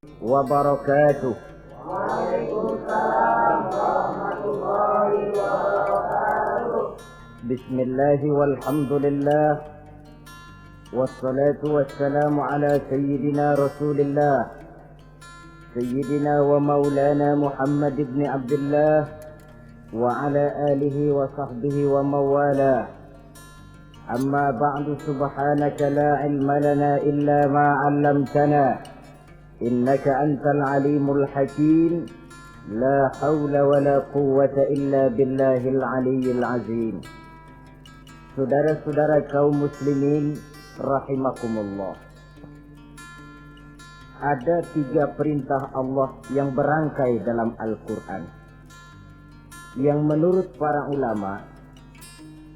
wabarakatuh. Waalaikumsalam warahmatullahi wabarakatuh. Bismillah walhamdulillah. Wassalatu wassalamu ala sayyidina Rasulillah Sayyidina wa maulana Muhammad ibn Abdullah wa ala alihi wa sahbihi wa mawala. Amma ba'du, subhanaka la ilma lana illa ma 'allamtana innaka antal alimul hakim. La hawla wa la quwwata illa billahil aliyyil azim. Saudara-saudara kaum muslimin rahimakumullah, ada 3 perintah Allah yang berangkai dalam Al-Quran yang menurut para ulama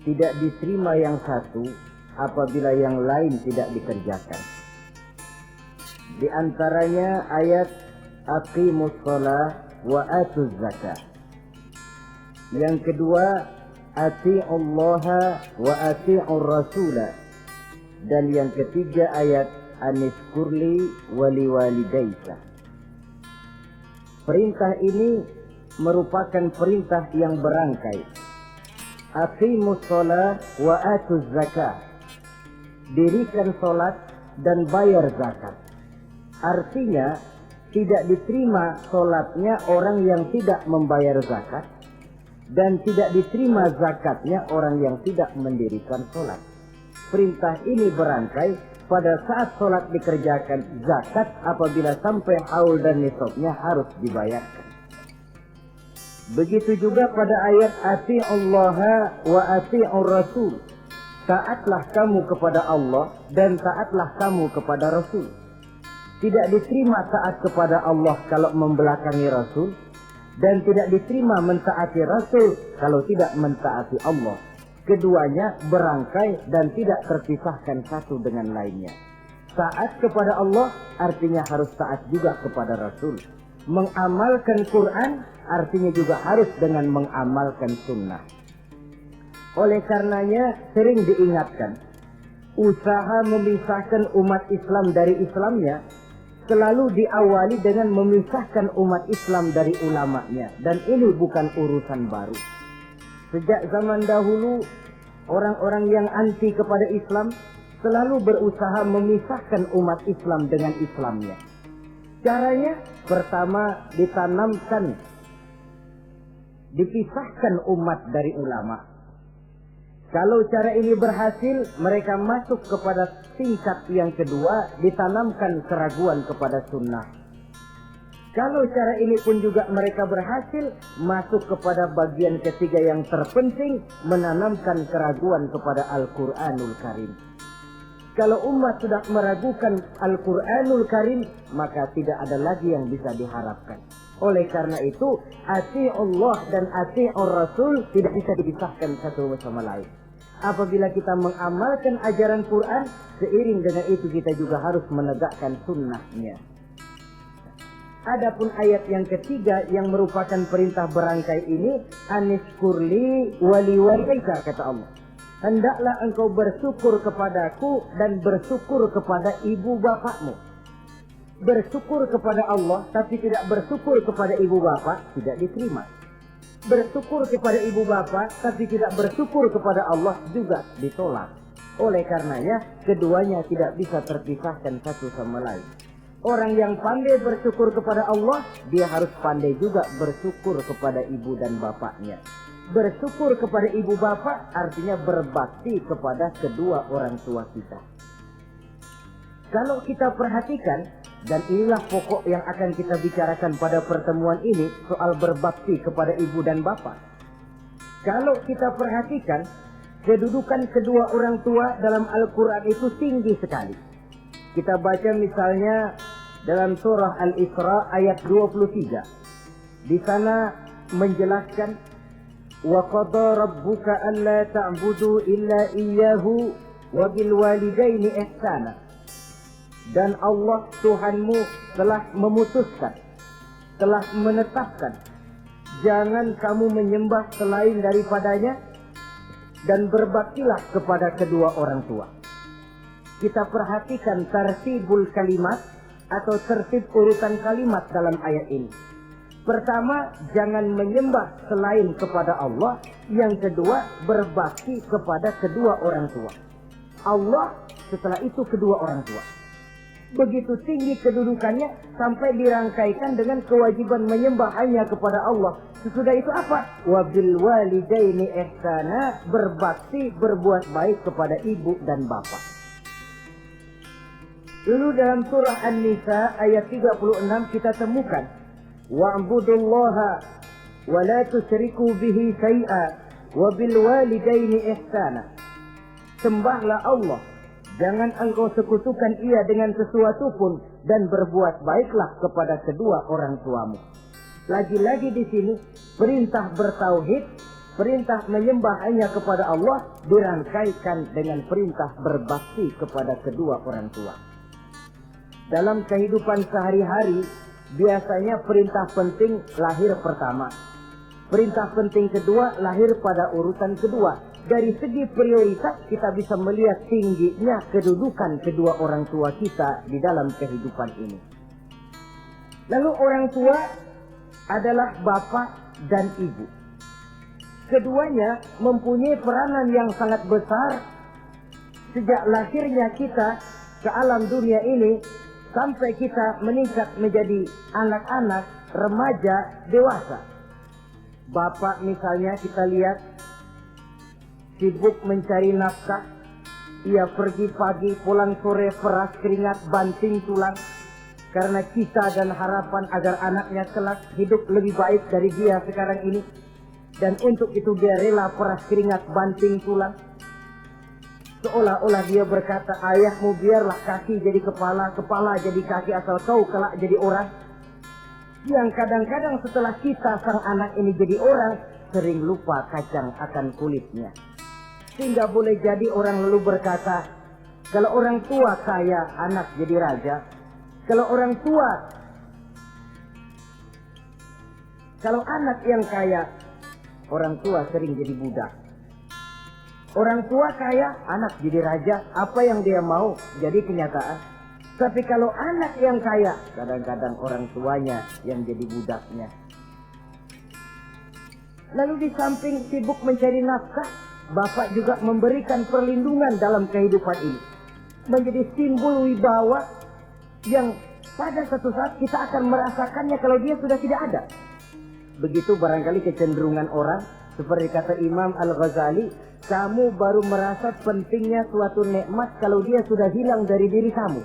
tidak diterima yang satu apabila yang lain tidak dikerjakan. Di antaranya ayat aqimus shalah wa atuz zakah. Yang kedua ati'ullaha wa ati'ur rasulah. Dan yang ketiga ayat aniskurli wali walidayka. Perintah ini merupakan perintah yang berangkai. Aqimus shalah wa atuz zakah. Dirikan salat dan bayar zakat. Artinya tidak diterima salatnya orang yang tidak membayar zakat, dan tidak diterima zakatnya orang yang tidak mendirikan salat. Perintah ini berangkai pada saat sholat dikerjakan, zakat apabila sampai haul dan nisabnya harus dibayarkan. Begitu juga pada ayat ati'ullaha wa ati'ur rasul. Taatlah kamu kepada Allah dan taatlah kamu kepada Rasul. Tidak diterima taat kepada Allah kalau membelakangi Rasul, dan tidak diterima mentaati Rasul kalau tidak mentaati Allah. Keduanya berangkai dan tidak terpisahkan satu dengan lainnya. Taat kepada Allah artinya harus taat juga kepada Rasul. Mengamalkan Quran artinya juga harus dengan mengamalkan sunnah. Oleh karenanya sering diingatkan, usaha memisahkan umat Islam dari Islamnya selalu diawali dengan memisahkan umat Islam dari ulamanya. Dan ini bukan urusan baru. Sejak zaman dahulu, orang-orang yang anti kepada Islam selalu berusaha memisahkan umat Islam dengan Islamnya. Caranya, pertama dipisahkan umat dari ulama. Kalau cara ini berhasil, mereka masuk kepada tingkat yang kedua, ditanamkan keraguan kepada sunnah. Kalau cara ini pun juga mereka berhasil, masuk kepada bagian ketiga yang terpenting, menanamkan keraguan kepada Al-Quranul Karim. Kalau umat sudah meragukan Al-Quranul Karim, maka tidak ada lagi yang bisa diharapkan. Oleh karena itu, ati'ullah dan ati'ur rasul tidak bisa dipisahkan satu sama lain. Apabila kita mengamalkan ajaran Quran, seiring dengan itu kita juga harus menegakkan sunnahnya. Adapun ayat yang ketiga yang merupakan perintah berangkai ini, aniskurli wali walidayka, kata Allah. Hendaklah engkau bersyukur kepadaku dan bersyukur kepada ibu bapakmu. Bersyukur kepada Allah tapi tidak bersyukur kepada ibu bapak tidak diterima. Bersyukur kepada ibu bapak tapi tidak bersyukur kepada Allah juga ditolak. Oleh karenanya keduanya tidak bisa terpisahkan satu sama lain. Orang yang pandai bersyukur kepada Allah, dia harus pandai juga bersyukur kepada ibu dan bapaknya. Bersyukur kepada ibu bapak artinya berbakti kepada kedua orang tua kita. Kalau kita perhatikan, dan inilah pokok yang akan kita bicarakan pada pertemuan ini, soal berbakti kepada ibu dan bapak. Kalau kita perhatikan, kedudukan kedua orang tua dalam Al-Quran itu tinggi sekali. Kita baca misalnya dalam surah Al-Isra ayat 23. Di sana menjelaskan wa qada rabbuka alla ta'budu illa iyyahu wa bil walidaini ihsana. Dan Allah Tuhanmu telah memutuskan, telah menetapkan, jangan kamu menyembah selain daripadanya dan berbaktilah kepada kedua orang tua. Kita perhatikan tartibul kalimat, atau tertib urutan kalimat dalam ayat ini. Pertama, jangan menyembah selain kepada Allah. Yang kedua, berbakti kepada kedua orang tua. Allah, setelah itu kedua orang tua. Begitu tinggi kedudukannya sampai dirangkaikan dengan kewajiban menyembah hanya kepada Allah. Sesudah itu apa? Wabil walidaini ihsana, berbakti, berbuat baik kepada ibu dan bapak. Dulu dalam surah An-Nisa ayat 36 kita temukan wa'budullaha wa la tusyriku bihi syai'a wa bil walidaini ihsana. Sembahlah Allah, jangan engkau sekutukan ia dengan sesuatu pun, dan berbuat baiklah kepada kedua orang tuamu. Lagi-lagi di sini perintah bertauhid, perintah menyembah hanya kepada Allah dirangkaikan dengan perintah berbakti kepada kedua orang tua. Dalam kehidupan sehari-hari, biasanya perintah penting lahir pertama. Perintah penting kedua lahir pada urutan kedua. Dari segi prioritas kita bisa melihat tingginya kedudukan kedua orang tua kita di dalam kehidupan ini. Lalu orang tua adalah bapak dan ibu. Keduanya mempunyai peranan yang sangat besar sejak lahirnya kita ke alam dunia ini sampai kita meningkat menjadi anak-anak, remaja, dewasa. Bapak misalnya kita lihat sibuk mencari nafkah. Ia pergi pagi, pulang sore, peras keringat, banting tulang. Karena cita dan harapan agar anaknya kelak hidup lebih baik dari dia sekarang ini. Dan untuk itu dia rela peras keringat, banting tulang. Seolah-olah dia berkata, ayahmu biarlah kaki jadi kepala, kepala jadi kaki, asal kau kelak jadi orang. Yang kadang-kadang setelah kita sang anak ini jadi orang, sering lupa kacang akan kulitnya. Sehingga boleh jadi orang lalu berkata, kalau orang tua kaya, anak jadi raja. Kalau anak yang kaya, orang tua sering jadi budak. Orang tua kaya, anak jadi raja. Apa yang dia mau jadi kenyataan. Tapi kalau anak yang kaya, kadang-kadang orang tuanya yang jadi budaknya. Lalu di samping sibuk mencari nafkah, bapak juga memberikan perlindungan dalam kehidupan ini. Menjadi simbol wibawa yang pada satu saat kita akan merasakannya kalau dia sudah tidak ada. Begitu barangkali kecenderungan orang, seperti kata Imam Al-Ghazali, kamu baru merasa pentingnya suatu nikmat kalau dia sudah hilang dari diri kamu.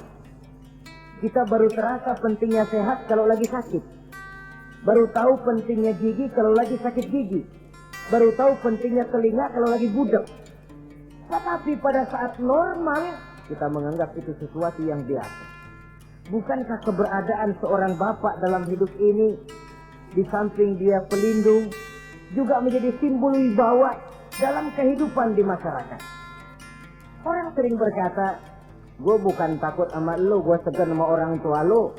Kita baru terasa pentingnya sehat kalau lagi sakit. Baru tahu pentingnya gigi kalau lagi sakit gigi. Baru tahu pentingnya telinga kalau lagi budak. Tetapi pada saat normal, kita menganggap itu sesuatu yang biasa. Bukankah keberadaan seorang bapak dalam hidup ini, di samping dia pelindung, juga menjadi simbol wibawa dalam kehidupan di masyarakat? Orang sering berkata, gue bukan takut sama lo, gue segan sama orang tua lo.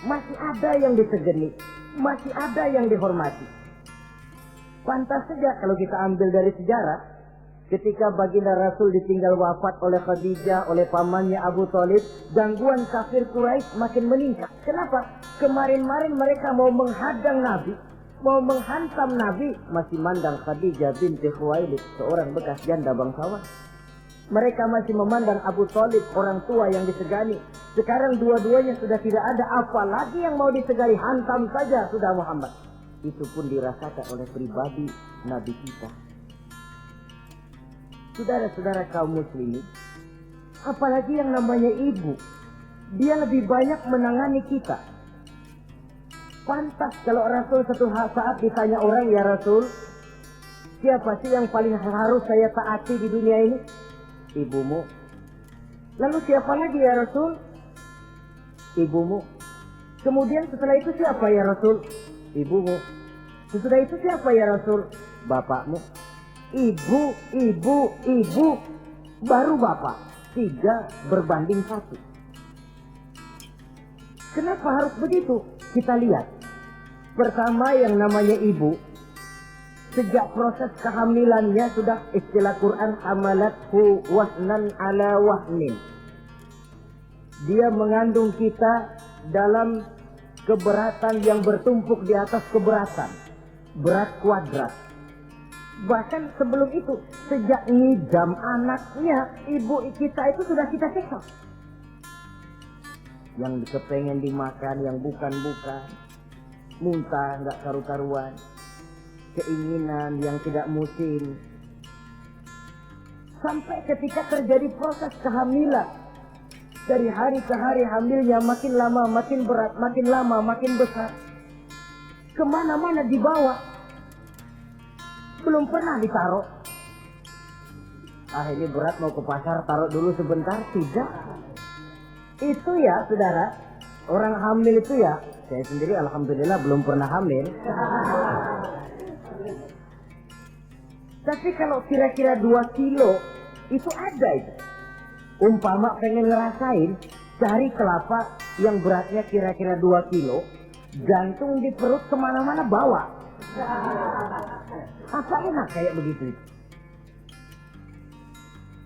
Masih ada yang disegani, masih ada yang dihormati. Pantas saja kalau kita ambil dari sejarah, ketika baginda Rasul ditinggal wafat oleh Khadijah, oleh pamannya Abu Thalib, gangguan kafir Quraisy makin meningkat. Kenapa? Kemarin-marin mereka mau menghadang Nabi, mau menghantam Nabi, masih mandang Khadijah binti Khuwailid, seorang bekas janda bangsawan. Mereka masih memandang Abu Thalib, orang tua yang disegani. Sekarang dua-duanya sudah tidak ada, apalagi yang mau disegani, hantam saja sudah Muhammad. Itu pun dirasakan oleh pribadi Nabi kita. Saudara-saudara kaum muslimin, apalagi yang namanya ibu, dia lebih banyak menangani kita. Pantas kalau Rasul satu saat ditanya orang, ya Rasul, siapa sih yang paling harus saya taati di dunia ini? Ibumu. Lalu siapa lagi ya Rasul? Ibumu. Kemudian setelah itu siapa ya Rasul? Ibumu. Setelah itu siapa ya Rasul? Bapakmu. Ibu, baru bapak. 3 berbanding 1. Kenapa harus begitu? Kita lihat. Pertama yang namanya ibu, sejak proses kehamilannya sudah istilah Quran hamalathu wahnan ala wahnin. Dia mengandung kita dalam keberatan yang bertumpuk di atas keberatan. Berat kuadrat. Bahkan sebelum itu, sejak ngidam anaknya, ibu kita itu sudah kita siksa. Yang kepengen dimakan, yang bukan-bukan. Muntah, nggak karu-karuan. Keinginan yang tidak musim. Sampai ketika terjadi proses kehamilan. Dari hari ke hari hamilnya makin lama, makin berat, makin lama, makin besar. Kemana-mana dibawa. Belum pernah ditaruh. Ini berat mau ke pasar, taruh dulu sebentar. Tidak. Itu ya saudara, orang hamil itu ya, saya sendiri alhamdulillah belum pernah hamil. Tapi kalau kira-kira 2 kilo, itu ada itu. Umpama pengen ngerasain, cari kelapa yang beratnya kira-kira 2 kilo, gantung di perut kemana-mana bawa. Apa enak kayak begitu?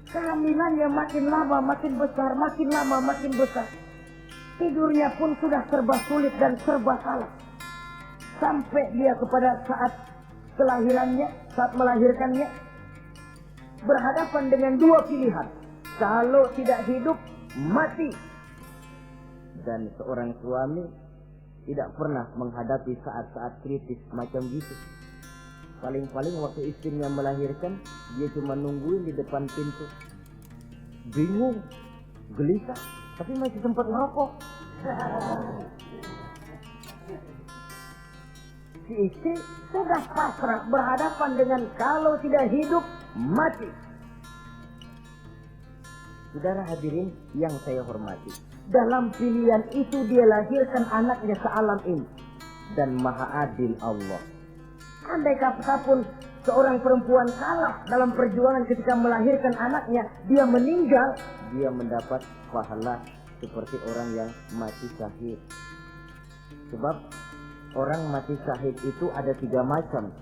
Kehamilannya makin lama makin besar, makin lama makin besar. Tidurnya pun sudah serba sulit dan serba salah. Sampai dia kepada saat kelahirannya, saat melahirkannya, berhadapan dengan 2 pilihan. Kalau tidak hidup, mati. Dan seorang suami tidak pernah menghadapi saat-saat kritis macam gitu. Paling-paling waktu istrinya melahirkan, dia cuma nungguin di depan pintu. Bingung, gelisah, tapi masih sempat ngerokok. Si istri sudah pasrah berhadapan dengan kalau tidak hidup, mati. Saudara hadirin yang saya hormati, dalam pilihan itu dia lahirkan anaknya ke alam ini. Dan maha adil Allah. Andai kata pun seorang perempuan kalah dalam perjuangan ketika melahirkan anaknya, dia meninggal, dia mendapat pahala seperti orang yang mati syahid. Sebab orang mati syahid itu ada 3 macam.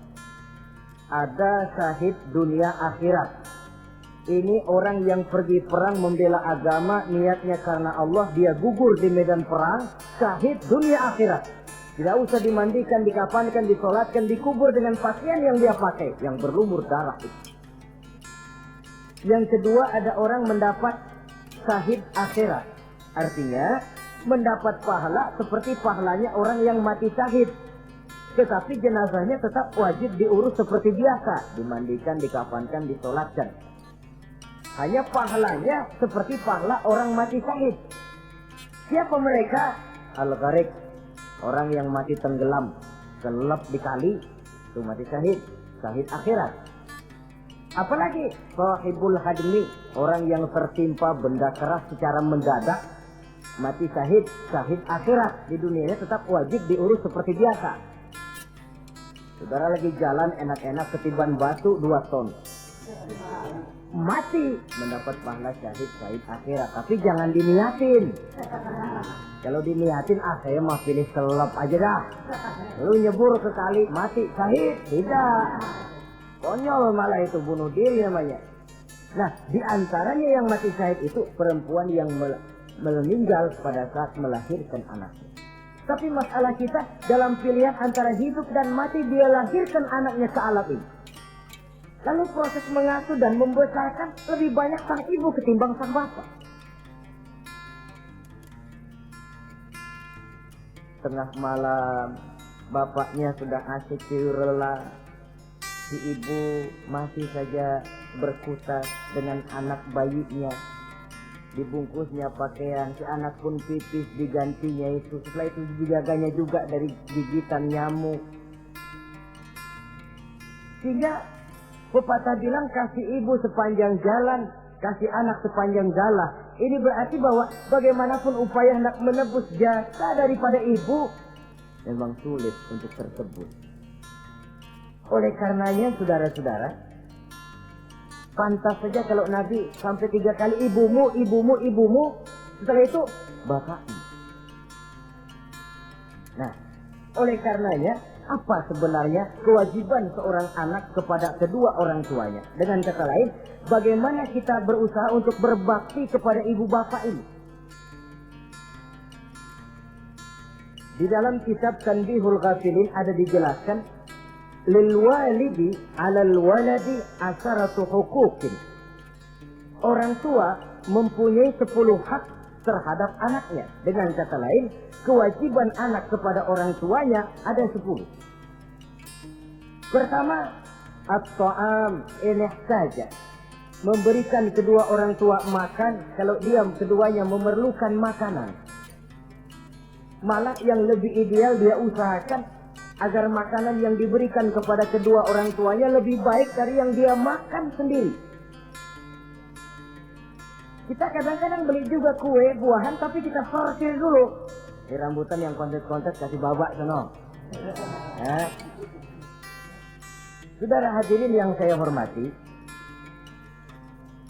Ada syahid dunia akhirat. Ini orang yang pergi perang membela agama, niatnya karena Allah, dia gugur di medan perang, syahid dunia akhirat. Tidak usah dimandikan, dikafankan, disolatkan, dikubur dengan pakaian yang dia pakai, yang berlumur darah itu. Yang kedua, ada orang mendapat syahid akhirat. Artinya, mendapat pahala seperti pahalanya orang yang mati syahid. Tetapi jenazahnya tetap wajib diurus seperti biasa. Dimandikan, dikafankan, disolatkan. Hanya pahalanya seperti pahala orang mati syahid. Siapa mereka? Al-Gharik. Orang yang mati tenggelam, kelelep di kali, itu mati syahid, syahid akhirat. Apalagi sahibul hadmi, orang yang tertimpa benda keras secara mendadak, mati syahid, syahid akhirat. Di dunianya tetap wajib diurus seperti biasa. Saudara lagi jalan enak-enak ketiban batu 2 ton. Mati, mendapat pahala syahid, syahid akhirat. Tapi jangan diniatin. Kalau diniatin, saya mah pilih kelelep aja dah. Lalu nyebur ke kali, mati, syahid. Tidak. Konyol malah itu, bunuh diri namanya. Nah, di antaranya yang mati syahid itu perempuan yang meninggal pada saat melahirkan anaknya. Tapi masalah kita dalam pilihan antara hidup dan mati, dia lahirkan anaknya ke alam ini. Lalu proses mengasuh dan membesarkan lebih banyak sang ibu ketimbang sang bapak. Tengah malam, bapaknya sudah asyik tidur lelap. Si ibu masih saja berkutat dengan anak bayinya. Dibungkusnya pakaian, si anak pun pipis, digantinya itu. Setelah itu dijaganya juga dari gigitan nyamuk. Sehingga pepatah bilang kasih ibu sepanjang jalan, kasih anak sepanjang galah. Ini berarti bahwa bagaimanapun upaya hendak menebus jasa daripada ibu, memang sulit untuk tersebut. Oleh karenanya saudara-saudara, pantas saja kalau Nabi sampai 3 kali ibumu, ibumu, ibumu, setelah itu bapakmu. Nah, oleh karenanya apa sebenarnya kewajiban seorang anak kepada kedua orang tuanya? Dengan kata lain, bagaimana kita berusaha untuk berbakti kepada ibu bapak ini? Di dalam kitab Tanbihul Ghafilin ada dijelaskan lil walidi 'alal waladi asharatu huquqin. Orang tua mempunyai 10 hak terhadap anaknya. Dengan kata lain, kewajiban anak kepada orang tuanya ada 10. Pertama, at-ta'am in ihtaja. Memberikan kedua orang tua makan kalau dia keduanya memerlukan makanan. Malah yang lebih ideal dia usahakan agar makanan yang diberikan kepada kedua orang tuanya lebih baik dari yang dia makan sendiri. Kita kadang-kadang beli juga kue, buahan, tapi kita sortir dulu. Di rambutan yang kontes-kontes kasih babak sono. Saudara hadirin yang saya hormati,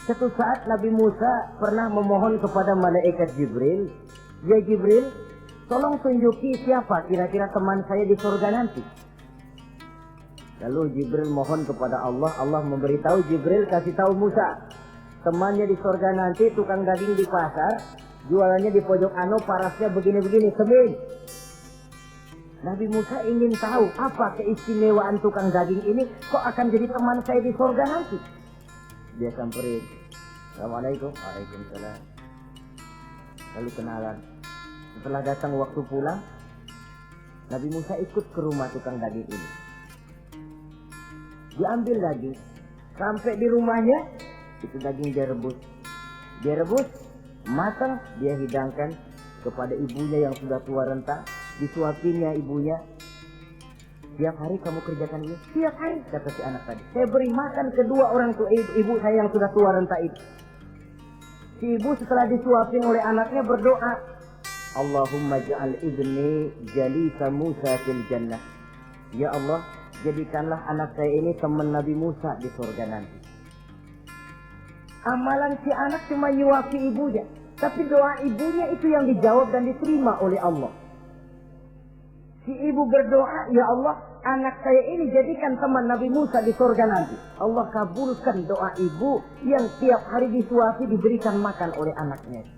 suatu saat Nabi Musa pernah memohon kepada malaikat Jibril, "Ya Jibril, tolong tunjuki siapa kira-kira teman saya di surga nanti." Lalu Jibril mohon kepada Allah, Allah memberitahu Jibril kasih tahu Musa, temannya di surga nanti tukang daging di pasar, jualannya di pojok parasnya begini-begini, semin. Nabi Musa ingin tahu apa keistimewaan tukang daging ini kok akan jadi teman saya di surga nanti. Dia samperin, "Assalamualaikum." "Waalaikumsalam." Lalu kenalan. Setelah datang waktu pulang, Nabi Musa ikut ke rumah tukang daging ini. Diambil daging, sampai di rumahnya, itu daging dia rebus. Dia rebus, matang, dia hidangkan kepada ibunya yang sudah tua renta. Disuapinnya ibunya. "Tiap hari kamu kerjakan ini?" "Tiap hari," kata si anak tadi. "Saya beri makan kedua orang tua ibu saya yang sudah tua renta itu." Si ibu setelah disuapin oleh anaknya berdoa, "Allahumma ja'al ibni jalisa Musa fil jannah." Ya Allah, jadikanlah anak saya ini teman Nabi Musa di surga nanti. Amalan si anak cuma nyuapi ibunya, tapi doa ibunya itu yang dijawab dan diterima oleh Allah. Si ibu berdoa, "Ya Allah, anak saya ini jadikan teman Nabi Musa di surga nanti." Allah kabulkan doa ibu yang tiap hari disuapi diberikan makan oleh anaknya.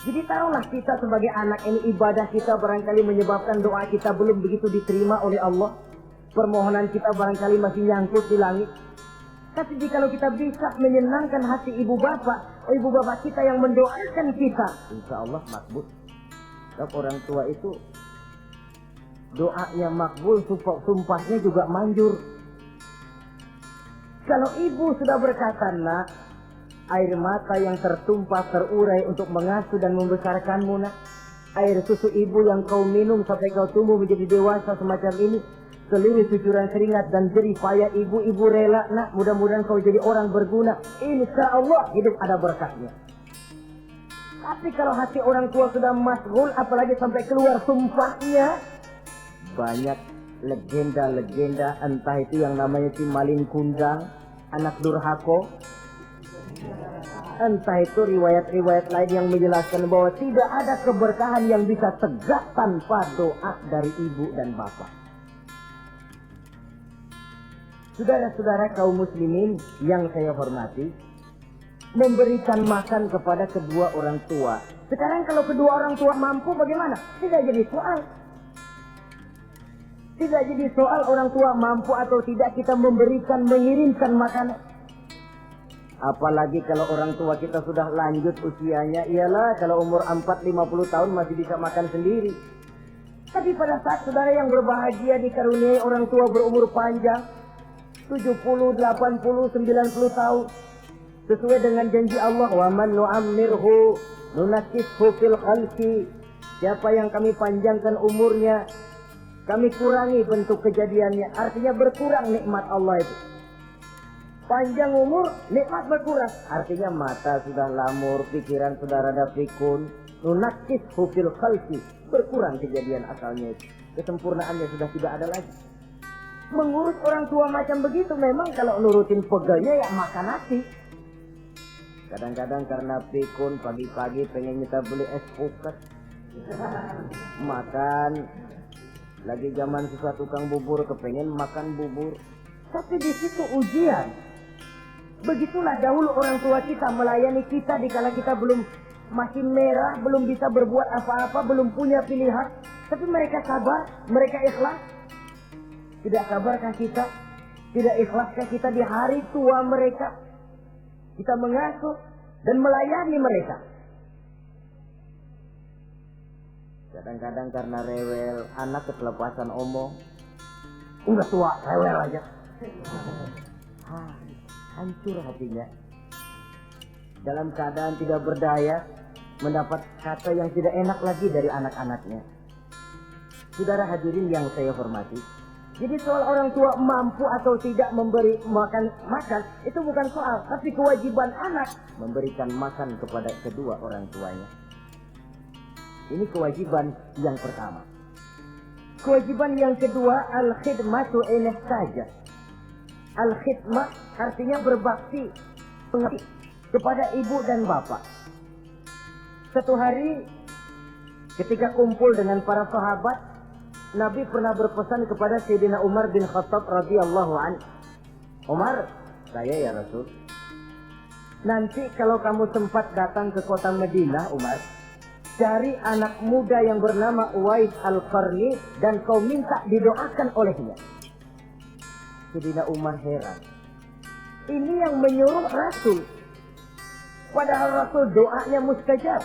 Jadi taruhlah kita sebagai anak ini, ibadah kita barangkali menyebabkan doa kita belum begitu diterima oleh Allah. Permohonan kita barangkali masih nyangkut di langit. Tapi jikalau kita bisa menyenangkan hati ibu bapak kita yang mendoakan kita, insya Allah makbul. Sebab orang tua itu doanya makbul, sumpahnya juga manjur. Kalau ibu sudah berkata, "Nak, air mata yang tertumpah terurai untuk mengasuh dan membesarkanmu, nak. Air susu ibu yang kau minum sampai kau tumbuh menjadi dewasa semacam ini, seluruh cucuran keringat dan jerih payah ibu rela, nak. Mudah-mudahan kau jadi orang berguna. Insya Allah hidup ada berkahnya." Tapi kalau hati orang tua sudah masghul, apalagi sampai keluar sumpahnya, banyak legenda-legenda, entah itu yang namanya si maling kundang, anak durhaka, entah itu riwayat-riwayat lain yang menjelaskan bahwa tidak ada keberkahan yang bisa tegak tanpa doa dari ibu dan bapak. Saudara-saudara kaum muslimin yang saya hormati, memberikan makan kepada kedua orang tua. Sekarang kalau kedua orang tua mampu bagaimana? Tidak jadi soal. Tidak jadi soal orang tua mampu atau tidak kita mengirimkan makanan. Apalagi kalau orang tua kita sudah lanjut usianya, iyalah kalau umur 40-50 tahun masih bisa makan sendiri. Tapi pada saat saudara yang berbahagia dikaruniai orang tua berumur panjang, 70, 80, 90 tahun, sesuai dengan janji Allah, "Wa man nu'ammirhu nunakkishu fil khalqi." Siapa yang kami panjangkan umurnya, kami kurangi bentuk kejadiannya. Artinya berkurang nikmat Allah itu. Panjang umur, nikmat berkurang. Artinya mata sudah lamur, pikiran sudah rada pikun. Nunakkishu fil khalqi. Berkurang kejadian asalnya itu. Kesempurnaannya sudah tidak ada lagi. Mengurus orang tua macam begitu memang kalau nurutin pegelnya ya makan nasi. Kadang-kadang karena pikun pagi-pagi pengen kita beli es puket. Makan. Lagi zaman susah tukang bubur kepengen makan bubur. Tapi di situ ujian. Begitulah dahulu orang tua kita melayani kita dikala kita belum masih merah, belum bisa berbuat apa-apa, belum punya pilihan. Tapi mereka sabar, mereka ikhlas. Tidak sabarkah kita? Tidak ikhlaskah kita di hari tua mereka? Kita mengasuh dan melayani mereka. Kadang-kadang karena rewel, anak ketelepasan omong. Udah tua, rewel aja. Hancur hatinya. Dalam keadaan tidak berdaya, mendapat kata yang tidak enak lagi dari anak-anaknya. Saudara hadirin yang saya hormati, jadi soal orang tua mampu atau tidak memberi makan itu bukan soal, tapi kewajiban anak memberikan makan kepada kedua orang tuanya. Ini kewajiban yang pertama. Kewajiban yang kedua, al-khidmatu ilaihi saja. Al-khidmah artinya berbakti kepada ibu dan bapak. Satu hari ketika kumpul dengan para sahabat, Nabi pernah berpesan kepada Sayyidina Umar bin Khattab radhiyallahu anhu. Umar, saya ya Rasul, nanti kalau kamu sempat datang ke kota Madinah, Umar, cari anak muda yang bernama Uwais Al-Qarni dan kau minta didoakan olehnya. Sayyidina Umar heran. Ini yang menyuruh Rasul. Padahal Rasul doanya mustajab.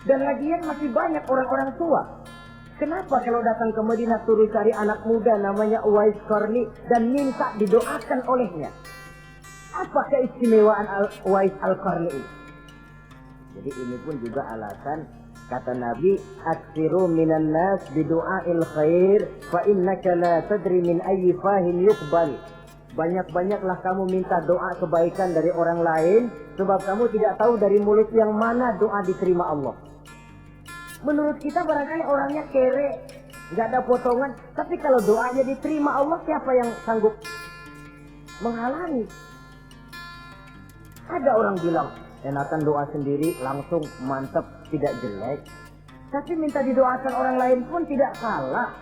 Dan lagian masih banyak orang-orang tua. Kenapa kalau datang ke Madinah suruh cari anak muda namanya Uwais Qarni dan minta didoakan olehnya? Apa keistimewaan Uwais Al-Qarni ini? Jadi ini pun juga alasan kata Nabi, aksiru minan nas bidu'ail khair fa innaka la tadri min ayyi fahin yuqbal. Banyak-banyaklah kamu minta doa kebaikan dari orang lain, sebab kamu tidak tahu dari mulut yang mana doa diterima Allah. Menurut kita barangkali orangnya kere, nggak ada potongan, tapi kalau doanya diterima Allah, siapa yang sanggup menghalangi? Ada orang bilang, enakan doa sendiri langsung mantap, tidak jelek. Tapi minta didoakan orang lain pun tidak salah.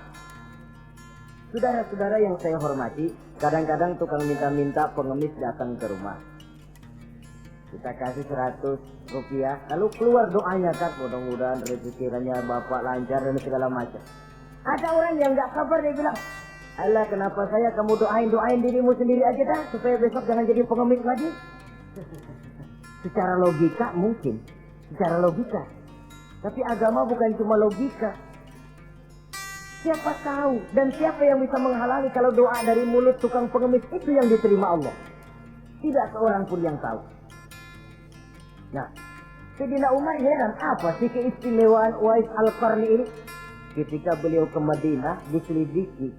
Saudara-saudara yang saya hormati, kadang-kadang tukang minta-minta pengemis datang ke rumah. Kita kasih 100 rupiah, lalu keluar doanya kan, mudah-mudahan rezekinya bapak lancar dan segala macam. Ada orang yang nggak sabar, dia bilang, Allah kenapa saya kamu doain dirimu sendiri aja dah, supaya besok jangan jadi pengemis lagi. Secara logika mungkin, secara logika. Tapi agama bukan cuma logika. Siapa tahu dan siapa yang bisa menghalangi kalau doa dari mulut tukang pengemis itu yang diterima Allah? Tidak seorang pun yang tahu. Nah, Sayyidina Umar heran, apa sih keistimewaan Uwais Al-Qarni ini? Ketika beliau ke Madinah diselidiki,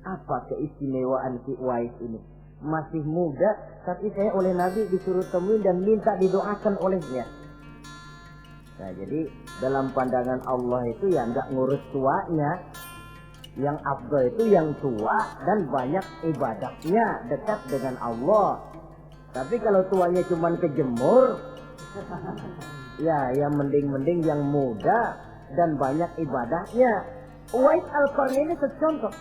apa keistimewaan si Uwais ini? Masih muda, tapi saya oleh Nabi disuruh temuin dan minta didoakan olehnya. Nah, jadi dalam pandangan Allah itu ya nggak ngurus tuanya. Yang afdal itu yang tua dan banyak ibadahnya, dekat dengan Allah. Tapi kalau tuanya cuma kejemur, ya yang mending yang muda dan banyak ibadahnya. Uwais Al-Qarni ini contoh.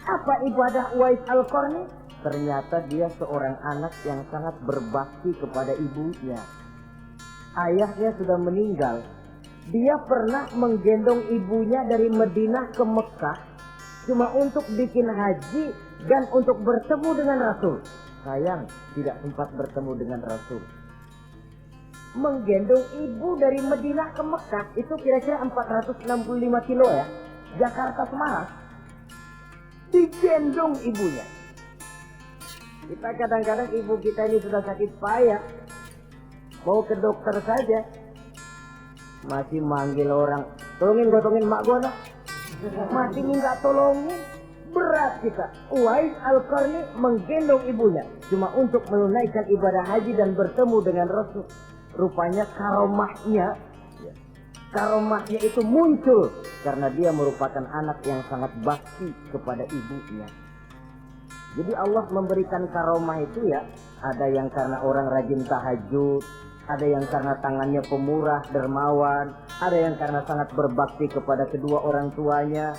Apa ibadah Uwais Al-Qarni? Ternyata dia seorang anak yang sangat berbakti kepada ibunya. Ayahnya sudah meninggal. Dia pernah menggendong ibunya dari Madinah ke Mekah cuma untuk bikin haji dan untuk bertemu dengan Rasul. Sayang, tidak sempat bertemu dengan Rasul. Menggendong ibu dari Madinah ke Mekah itu kira-kira 465 kilo ya. Jakarta Semarang. Digendong ibunya. Kita kadang-kadang ibu kita ini sudah sakit payah, mau ke dokter saja masih manggil orang, tolongin gotongin mak gua, masih minta tolongin. Berat kita. Uwais Al-Qarni menggendong ibunya cuma untuk menunaikan ibadah haji dan bertemu dengan Rasul. Rupanya karomahnya itu muncul karena dia merupakan anak yang sangat bakti kepada ibunya. Jadi Allah memberikan karomah itu ya, ada yang karena orang rajin tahajud, ada yang karena tangannya pemurah, dermawan, ada yang karena sangat berbakti kepada kedua orang tuanya,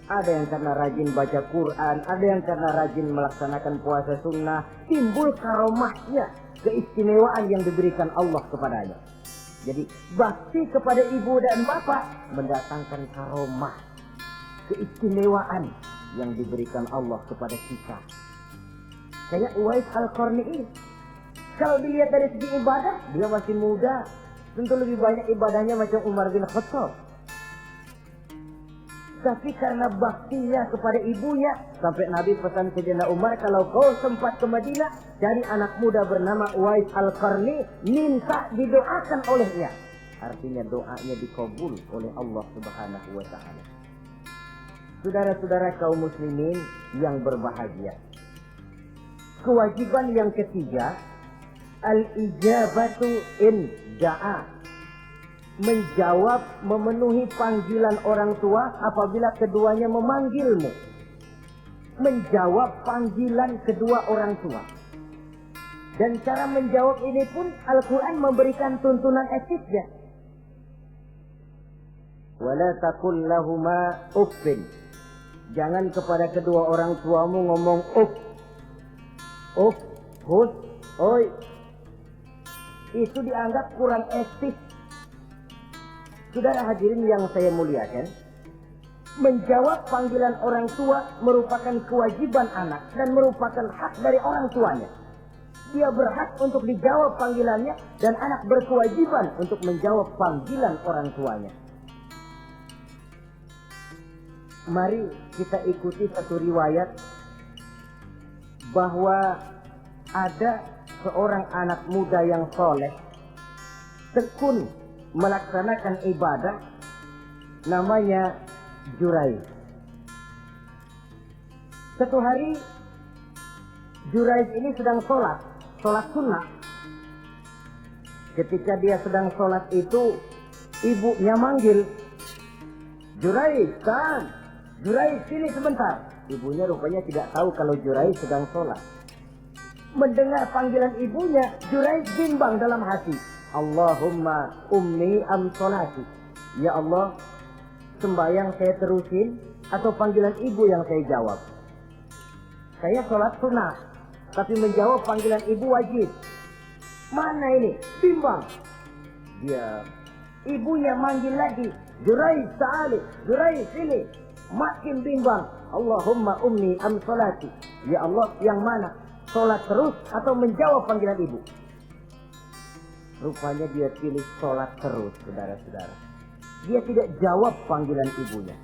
ada yang karena rajin baca Quran, ada yang karena rajin melaksanakan puasa sunnah. Timbul karomahnya. keistimewaan yang diberikan Allah kepadanya. Jadi bakti kepada ibu dan bapak mendatangkan karomah, keistimewaan yang diberikan Allah kepada kita. Kayak Uwais Al-Qarni ini, kalau dilihat dari segi ibadah, dia masih muda, tentu lebih banyak ibadahnya macam Umar bin Khattab. Tapi karena baktinya kepada ibunya, sampai Nabi pesan Sayyidina Umar, kalau kau sempat ke Madinah, cari anak muda bernama Uwais Al-Qarni, minta didoakan olehnya. Artinya doanya dikabul oleh Allah Subhanahu wa Ta'ala. Saudara-saudara kaum muslimin yang berbahagia, kewajiban yang ketiga, al-ijabatu in da'a, menjawab, memenuhi panggilan orang tua apabila keduanya memanggilmu. Menjawab panggilan kedua orang tua. Dan cara menjawab ini pun Al-Quran memberikan tuntunan etiknya. Wala taqul lahuma uffin. Jangan kepada kedua orang tuamu ngomong uff. Uff, hus, oi. Itu dianggap kurang etik. Saudara hadirin yang saya muliakan, menjawab panggilan orang tua merupakan kewajiban anak dan merupakan hak dari orang tuanya. Dia berhak untuk dijawab panggilannya dan anak berkewajiban untuk menjawab panggilan orang tuanya. Mari kita ikuti satu riwayat bahwa ada seorang anak muda yang soleh, tekun melaksanakan ibadah, namanya Jurayj. Satu hari Jurayj ini sedang sholat sunnah. Ketika dia sedang sholat itu, ibunya manggil, Jurayj, kan? Jurayj, sini sebentar. Ibunya rupanya tidak tahu kalau Jurayj sedang sholat. Mendengar panggilan ibunya, Jurayj bimbang dalam hati. Allahumma ummi am sholati. Ya Allah, sembahyang saya terusin atau panggilan ibu yang saya jawab? Saya sholat sunnah, tapi menjawab panggilan ibu wajib. Mana ini? Bimbang. Dia, ibunya manggil lagi, Jurayj ta'ali, Jurayj sini. Makin bimbang. Allahumma ummi am sholati. Ya Allah, yang mana? Sholat terus atau menjawab panggilan ibu? Rupanya dia pilih sholat terus, saudara-saudara. Dia tidak jawab panggilan ibunya.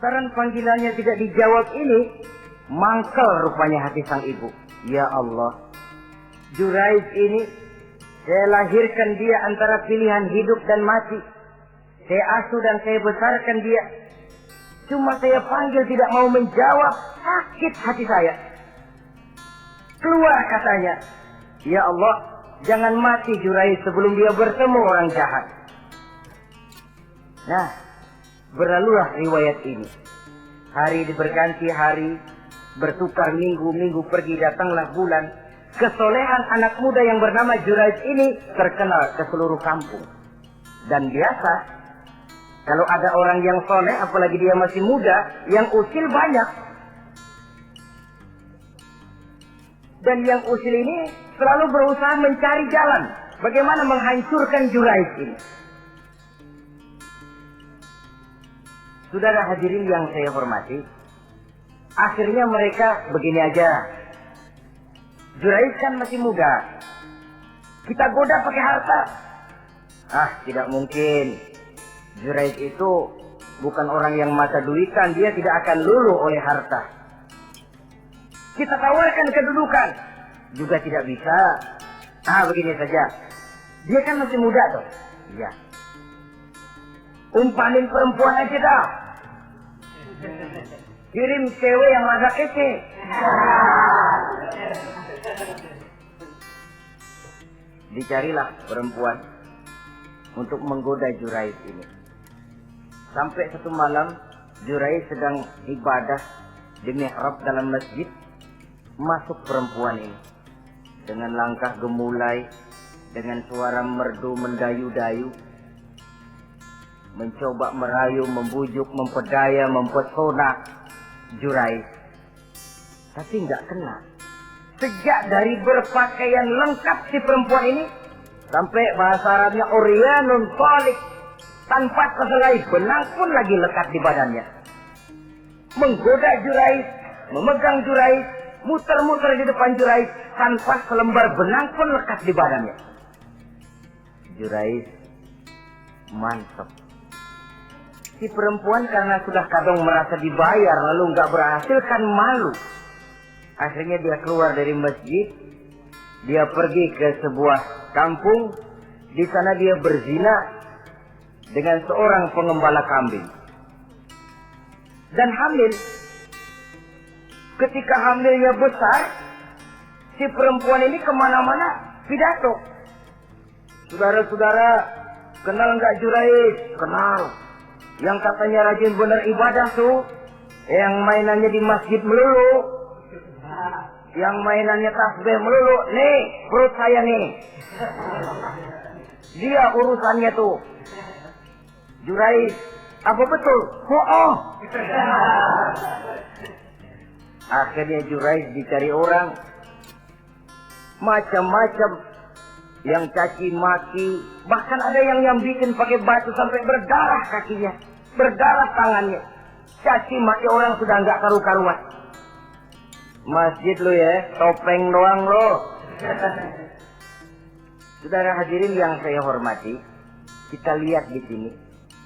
Karena panggilannya tidak dijawab ini, mangkel rupanya hati sang ibu. Ya Allah, Jurayj ini, saya lahirkan dia antara pilihan hidup dan mati. Saya asuh dan saya besarkan dia. Cuma saya panggil tidak mau menjawab, sakit hati saya. Keluar katanya, ya Allah, jangan mati Jurayj sebelum dia bertemu orang jahat. Nah, berlalulah riwayat ini. Hari berganti hari, bertukar minggu pergi, datanglah bulan. Kesolehan anak muda yang bernama Jurayj ini terkenal ke seluruh kampung. Dan biasa, kalau ada orang yang soleh, apalagi dia masih muda, yang usil banyak. Dan yang usil ini selalu berusaha mencari jalan bagaimana menghancurkan Jurayj ini. Saudara hadirin yang saya hormati, akhirnya mereka begini aja. Jurayj kan masih muda, kita goda pakai harta. Ah, tidak mungkin. Jurayj itu bukan orang yang mata duitan, dia tidak akan luluh oleh harta. Kita tawarkan kedudukan, juga tidak bisa. Begini saja. Dia kan masih muda tuh. Iya. Umpanin perempuan aja dah. Kirim cewek yang rada kece. Dicarilah perempuan untuk menggoda Jurais ini. Sampai satu malam Jurais sedang ibadah di mihrab dalam masjid. Masuk perempuan ini dengan langkah gemulai, dengan suara merdu mendayu-dayu, mencoba merayu, membujuk, mempedaya, mempesona Jurais. Tapi nggak kena. Sejak dari berpakaian lengkap si perempuan ini, sampai bahasa Arabnya Oryanun Tolik, tanpa keselai benang pun lagi lekat di badannya. Menggoda Jurais, memegang Jurais, muter-muter di depan Jurais, tanpa selembar benang pun lekat di badannya. Jurais mantap. Si perempuan karena sudah kadang merasa dibayar lalu nggak berhasil kan malu. Akhirnya dia keluar dari masjid, dia pergi ke sebuah kampung. Di sana dia berzina dengan seorang pengembala kambing dan hamil. Ketika hamilnya besar, si perempuan ini kemana-mana pidato. Saudara-saudara, kenal nggak Jurais? Kenal. Yang katanya rajin benar ibadah tuh, yang mainannya di masjid melulu, yang mainannya tasbih melulu. Nih, perut saya nih. Dia urusannya tuh. Jurais, apa betul? Oh. Akhirnya Jurais dicari orang, macam-macam, yang caci maki, bahkan ada yang bikin pakai batu sampai berdarah kakinya, berdarah tangannya. Caci maki orang sudah nggak karu-karuan. Masjid lo ya, topeng doang lo. Saudara hadirin yang saya hormati, kita lihat di sini,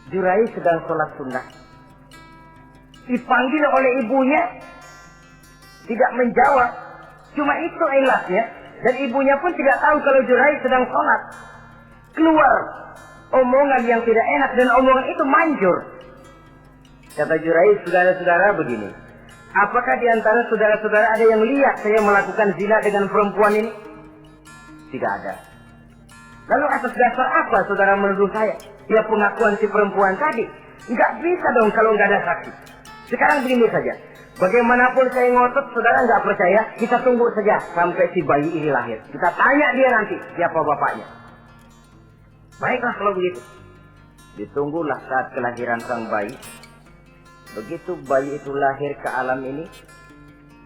Jurais sedang sholat sunnah, dipanggil oleh ibunya, tidak menjawab. Cuma itu ilasnya. Dan ibunya pun tidak tahu kalau Jurais sedang sholat. Keluar omongan yang tidak enak dan omongan itu manjur. Kata Jurais, saudara-saudara begini, apakah di antara saudara-saudara ada yang lihat saya melakukan zina dengan perempuan ini? Tidak ada. Lalu atas dasar apa saudara menuduh saya? Ya pengakuan si perempuan tadi. Nggak bisa dong kalau nggak ada saksi. Sekarang begini saja. Bagaimanapun saya ngotot, saudara nggak percaya, kita tunggu saja sampai si bayi ini lahir. Kita tanya dia nanti siapa bapaknya. Baiklah kalau begitu. Ditunggulah saat kelahiran sang bayi. Begitu bayi itu lahir ke alam ini,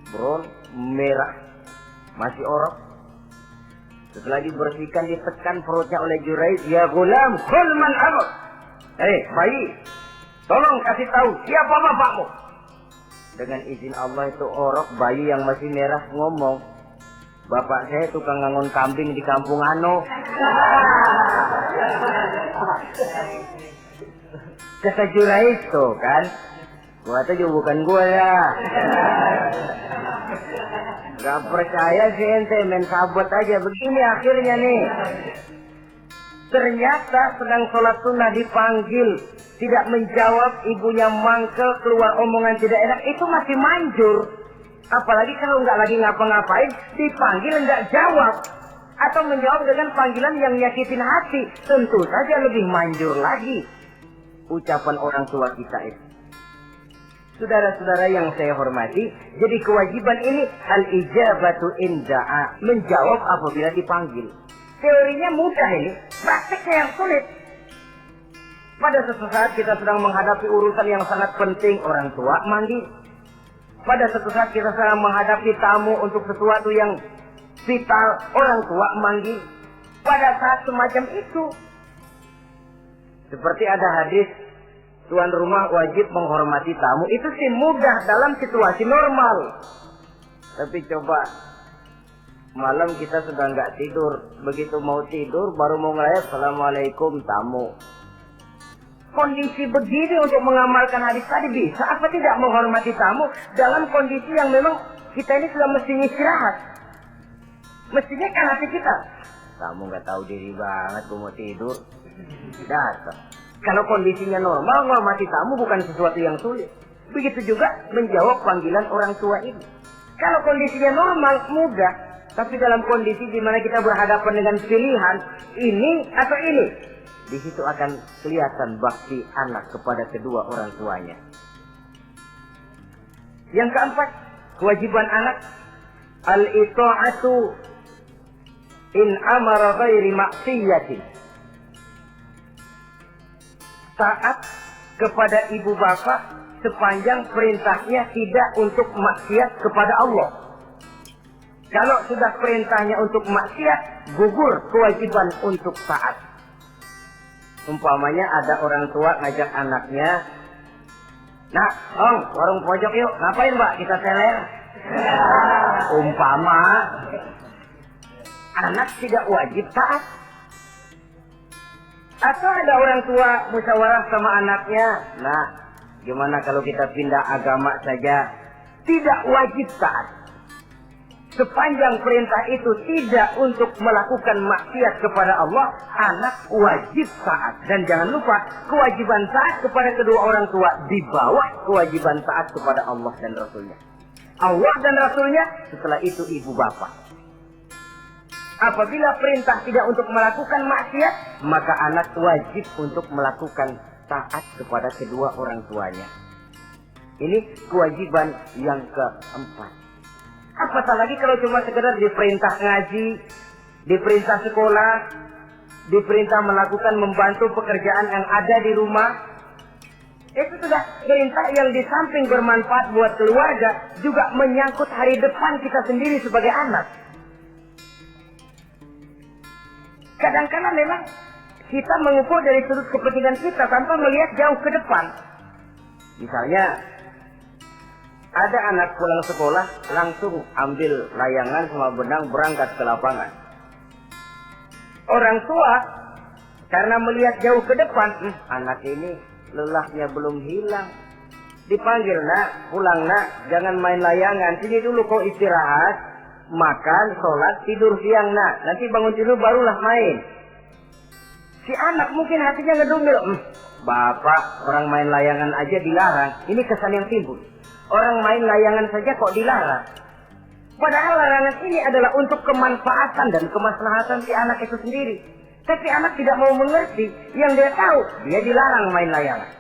bron merah, masih orok. Setelah dibersihkan, ditekan perutnya oleh Jurais. Ya gulam, kul man abuk. Bayi, tolong kasih tahu siapa bapakmu. Dengan izin Allah itu orok, bayi yang masih merah ngomong, bapak saya tukang ngangon kambing di kampung Ano. Kata Jurais tuh kan, gua tuh juga bukan gua ya. Gak percaya sih ente, main sabot aja. Begini akhirnya nih, ternyata sedang sholat sunnah dipanggil, tidak menjawab, ibunya mangkel, keluar omongan tidak enak, itu masih manjur. Apalagi kalau nggak lagi ngapa-ngapain, dipanggil nggak jawab, atau menjawab dengan panggilan yang nyakitin hati, tentu saja lebih manjur lagi ucapan orang tua kita itu. Saudara-saudara yang saya hormati, jadi kewajiban ini al-ijabatu inda'a, menjawab apabila dipanggil. Teorinya mudah ini, prakteknya yang sulit. Pada suatu saat kita sedang menghadapi urusan yang sangat penting, orang tua mandi. Pada suatu saat kita sedang menghadapi tamu untuk sesuatu yang vital, orang tua mandi. Pada saat semacam itu, seperti ada hadis, tuan rumah wajib menghormati tamu. Itu sih mudah dalam situasi normal. Tapi coba malam kita sudah nggak tidur, begitu mau tidur baru mau ngelayat assalamualaikum tamu. kondisi begini untuk mengamalkan hadis tadi bisa apa tidak menghormati tamu dalam kondisi yang memang kita ini sudah mestinya istirahat. Mestinya kan hati kita, kamu nggak tahu diri banget, gue mau tidur. Datang. Kalau kondisinya normal, menghormati tamu bukan sesuatu yang sulit. Begitu juga menjawab panggilan orang tua ini. Kalau kondisinya normal, mudah. Tapi dalam kondisi di mana kita berhadapan dengan pilihan ini atau ini, di situ akan kelihatan bakti anak kepada kedua orang tuanya. Yang keempat, kewajiban anak al-ita'atu in amara ghairi maksiyatin. Taat kepada ibu bapak sepanjang perintahnya tidak untuk maksiat kepada Allah. Kalau sudah perintahnya untuk maksiat, gugur kewajiban untuk taat. Umpamanya ada orang tua ngajak anaknya, "Nak, Ong, warung pojok yuk." "Ngapain, Mbak? Kita teler." Umpama anak tidak wajib taat. Atau ada orang tua musyawarah sama anaknya, "Nah, gimana kalau kita pindah agama saja?" Tidak wajib taat. Sepanjang perintah itu tidak untuk melakukan maksiat kepada Allah, anak wajib taat. Dan jangan lupa, kewajiban taat kepada kedua orang tua di bawah kewajiban taat kepada Allah dan Rasulnya. Allah dan Rasulnya, setelah itu ibu bapak. Apabila perintah tidak untuk melakukan maksiat, maka anak wajib untuk melakukan taat kepada kedua orang tuanya. Ini kewajiban yang keempat. Apatah lagi kalau cuma sekedar diperintah ngaji, diperintah sekolah, diperintah melakukan membantu pekerjaan yang ada di rumah. Itu sudah perintah yang di samping bermanfaat buat keluarga, juga menyangkut hari depan kita sendiri sebagai anak. Kadang-kadang memang kita mengukur dari sudut kepentingan kita tanpa melihat jauh ke depan. Misalnya, ada anak pulang sekolah, langsung ambil layangan sama benang berangkat ke lapangan. Orang tua, karena melihat jauh ke depan, anak ini lelahnya belum hilang. Dipanggil, "Nak, pulang nak, jangan main layangan. Sini dulu kau istirahat, makan, sholat, tidur siang nak. Nanti bangun tidur barulah main." Si anak mungkin hatinya ngedumil, "Bapak, orang main layangan aja dilarang." Ini kesan yang timbul. Orang main layangan saja kok dilarang. Padahal larangan ini adalah untuk kemanfaatan dan kemaslahatan si anak itu sendiri. Tapi anak tidak mau mengerti. Yang dia tahu, dia dilarang main layangan.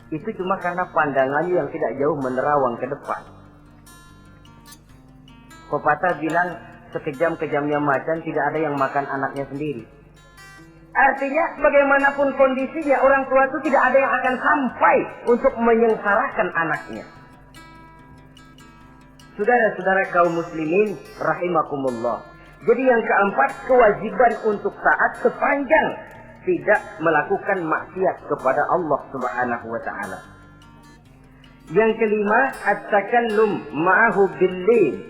Itu cuma karena pandangannya yang tidak jauh menerawang ke depan. Pepatah bilang, sekejam-kejamnya macan tidak ada yang makan anaknya sendiri. Artinya bagaimanapun kondisinya, orang tua itu tidak ada yang akan sampai untuk menyengsarakan anaknya. Saudara-saudara kaum muslimin rahimakumullah. Jadi yang keempat, kewajiban untuk taat sepanjang tidak melakukan maksiat kepada Allah Subhanahu wa taala. Yang kelima, at-takallum ma'ahu bil-lil.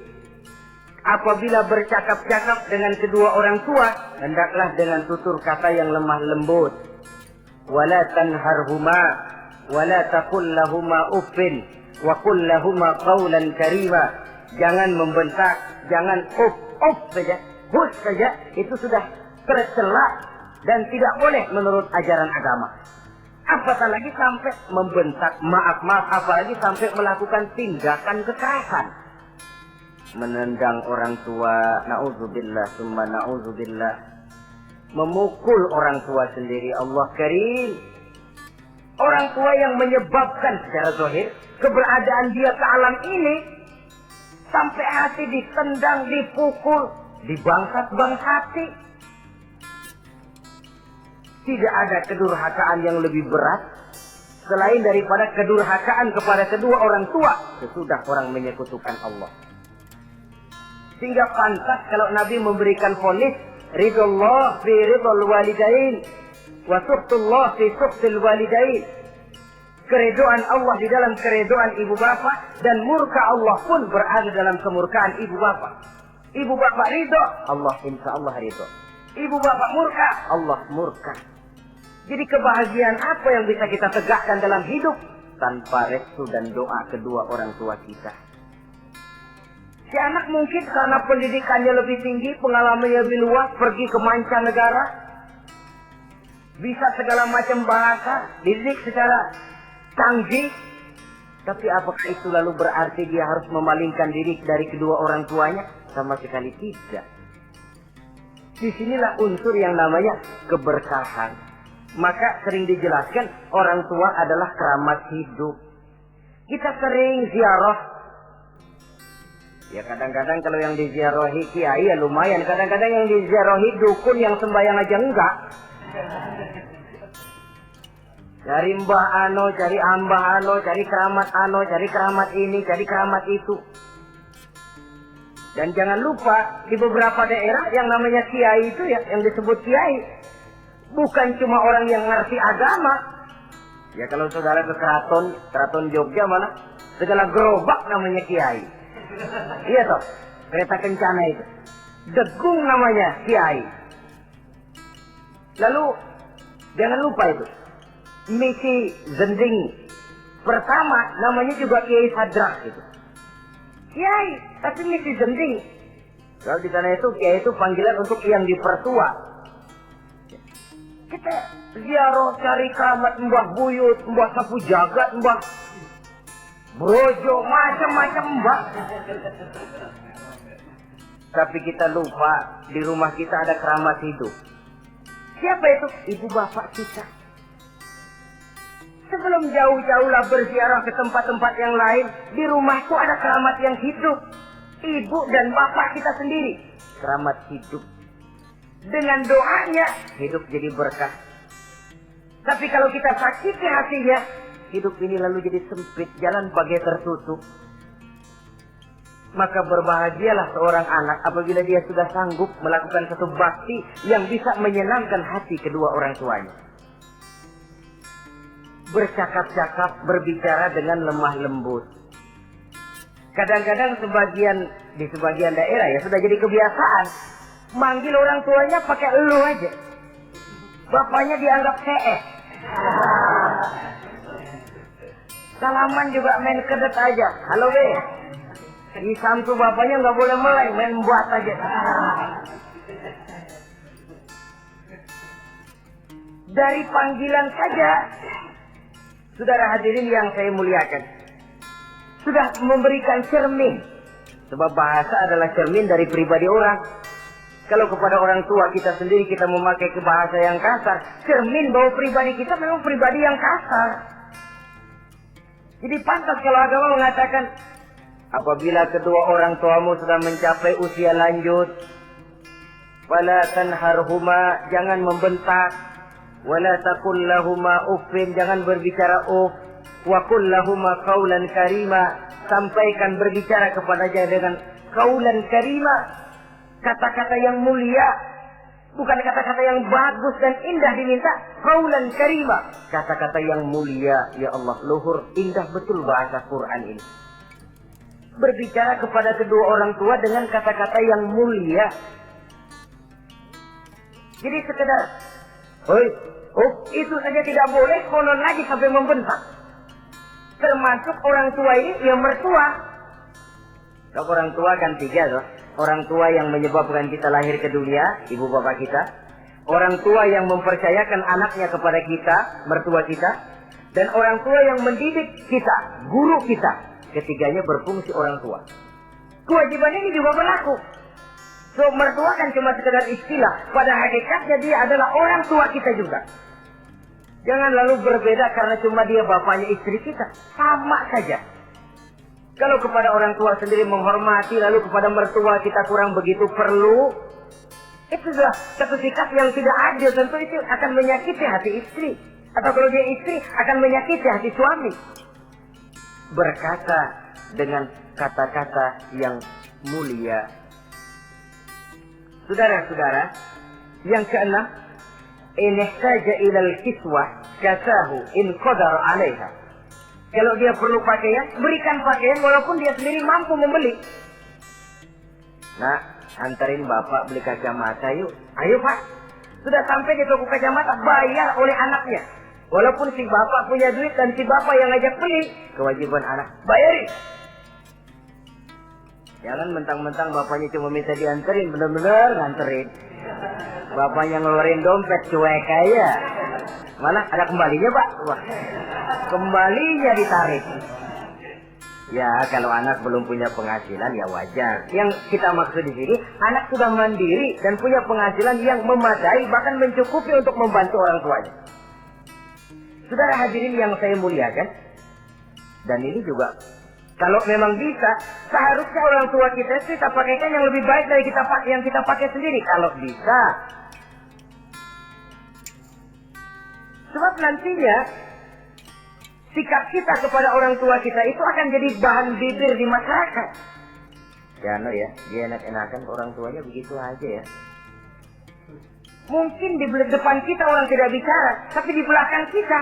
Apabila bercakap-cakap dengan kedua orang tua, hendaklah dengan tutur kata yang lemah lembut. Wala tanharhuma wala taqul lahuma uffin wa qul lahuma qawlan karima. Jangan membentak, jangan uff saja, hus saja, itu sudah tercela dan tidak boleh menurut ajaran agama. Apatah lagi sampai membentak, maaf, apalagi sampai melakukan tindakan kekerasan. Menendang orang tua, na'udzubillah, summa na'udzubillah. Memukul orang tua sendiri, Allah karim. Orang tua yang menyebabkan secara zahir keberadaan dia ke alam ini, sampai hati ditendang, dipukul, dibangsat-bangsati. Tidak ada kedurhakaan yang lebih berat selain daripada kedurhakaan kepada kedua orang tua sesudah orang menyekutukan Allah. Sehingga pantas kalau Nabi memberikan vonis, ridullah fi ridul walidain wa suhtullah fi suhtil walidain. Keredoan Allah di dalam keredoan ibu bapak, dan murka Allah pun berada dalam kemurkaan ibu bapak. Ibu bapak ridho, Allah insya Allah ridho. Ibu bapak murka, Allah murka. Jadi kebahagiaan apa yang bisa kita tegakkan dalam hidup tanpa restu dan doa kedua orang tua kita? Si anak mungkin karena pendidikannya lebih tinggi, pengalamannya lebih luas, pergi ke mancanegara, bisa segala macam bahasa, dididik secara canggih. Tapi apakah itu lalu berarti dia harus memalingkan diri dari kedua orang tuanya? Sama sekali tidak. Disinilah unsur yang namanya keberkahan. Maka sering dijelaskan orang tua adalah keramat hidup. Kita sering ziarah. Ya kadang-kadang kalau yang diziarahi kiai ya lumayan. Kadang-kadang yang diziarahi dukun yang sembahyang aja enggak. Cari mbah ano, cari ambah ano, cari keramat ano, cari keramat ini, cari keramat itu. Dan jangan lupa di beberapa daerah yang namanya kiai itu ya, yang disebut kiai, bukan cuma orang yang ngerti agama. Ya kalau saudara ke keraton Jogja mana, segala gerobak namanya kiai. Iya toh, kereta kencana itu. Degung namanya kiai. Lalu jangan lupa itu. Misi Zending pertama namanya juga Kiai Sadrak itu. Kiai, tapi misi Zending. Kalau di sana itu kiai itu panggilan untuk yang dipertua. Kita ziarah cari keramat Mbah Buyut, Mbah Sapu Jagat, Mbah Brojo, macam-macam Mbah. Tapi kita lupa di rumah kita ada keramat hidup. Siapa itu? Ibu bapak kita. Sebelum jauh-jauh lah berziarah ke tempat-tempat yang lain, di rumahku ada keramat yang hidup. Ibu dan bapak kita sendiri. Keramat hidup. Dengan doanya, hidup jadi berkah. Tapi kalau kita sakiti hatinya, hidup ini lalu jadi sempit, jalan bagai tertutup. Maka berbahagialah seorang anak apabila dia sudah sanggup melakukan satu bakti yang bisa menyenangkan hati kedua orang tuanya. Bercakap-cakap, berbicara dengan lemah lembut. Kadang-kadang di sebagian daerah ya sudah jadi kebiasaan. Manggil orang tuanya pakai elu aja. Bapaknya dianggap CS. Salaman juga main kedet aja. Halo be. Di samping bapaknya nggak boleh meleng, main buat aja. Dari panggilan saja, saudara hadirin yang saya muliakan, sudah memberikan cermin. Sebab bahasa adalah cermin dari pribadi orang. Kalau kepada orang tua kita sendiri kita memakai bahasa yang kasar, cermin bahwa pribadi kita memang pribadi yang kasar. Jadi pantas kalau agama mengatakan, apabila kedua orang tuamu sudah mencapai usia lanjut, fala tanharhuma, jangan membentak, wala taqul lahuma uffin, jangan berbicara uff, wa qul lahuma qaulan karima, sampaikan berbicara kepadanya dengan qaulan karima, kata-kata yang mulia, bukan kata-kata yang bagus dan indah diminta, qaulan karima, kata-kata yang mulia. Ya Allah, luhur, indah betul bahasa Quran ini. Berbicara kepada kedua orang tua dengan kata-kata yang mulia. Jadi sekedar, oi, itu saja tidak boleh, konon lagi sampai membentak. Termasuk orang tua ini yang mertua. Kalau orang tua kan tiga loh. Orang tua yang menyebabkan kita lahir ke dunia, ibu bapak kita. Orang tua yang mempercayakan anaknya kepada kita, mertua kita. Dan orang tua yang mendidik kita, guru kita. Ketiganya berfungsi orang tua. Kewajiban ini juga berlaku. So, mertua kan cuma sekedar istilah. Pada hakikatnya dia adalah orang tua kita juga. Jangan lalu berbeda karena cuma dia bapaknya istri kita. Sama saja. Kalau kepada orang tua sendiri menghormati, lalu kepada mertua kita kurang begitu perlu, itu sudah satu sikap yang tidak adil. Tentu itu akan menyakiti hati istri. Atau kalau dia istri, akan menyakiti hati suami. Berkata dengan kata-kata yang mulia. Saudara-saudara, yang keenam, in ihtaja ilal kiswah kasahu in qadar 'alaiha. Kalau dia perlu pakaian, berikan pakaian walaupun dia sendiri mampu membeli. Nah, antarin bapak beli kacamata yuk. Ayo pak, Sudah sampai di toko kacamata, bayar oleh anaknya. Walaupun si bapak punya duit dan si bapak yang ngajak beli, kewajiban anak bayarin. Jangan mentang-mentang bapaknya cuma minta dianterin, bener-bener nganterin. Bapaknya ngeluarin dompet cuek aja. Mana ada kembalinya pak? Wah, kembalinya ditarik. Ya kalau anak belum punya penghasilan ya wajar. Yang kita maksud di sini, anak sudah mandiri dan punya penghasilan yang memadai, bahkan mencukupi untuk membantu orang tuanya. Saudara hadirin yang saya muliakan, dan ini juga kalau memang bisa, seharusnya orang tua kita pakaikan yang lebih baik dari yang kita pakai sendiri. Kalau bisa. Sebab nantinya sikap kita kepada orang tua kita itu akan jadi bahan bibir di masyarakat. Ya no ya, dia enak-enakan orang tuanya begitu aja ya. Mungkin di depan kita orang tidak bicara, tapi di belakang kita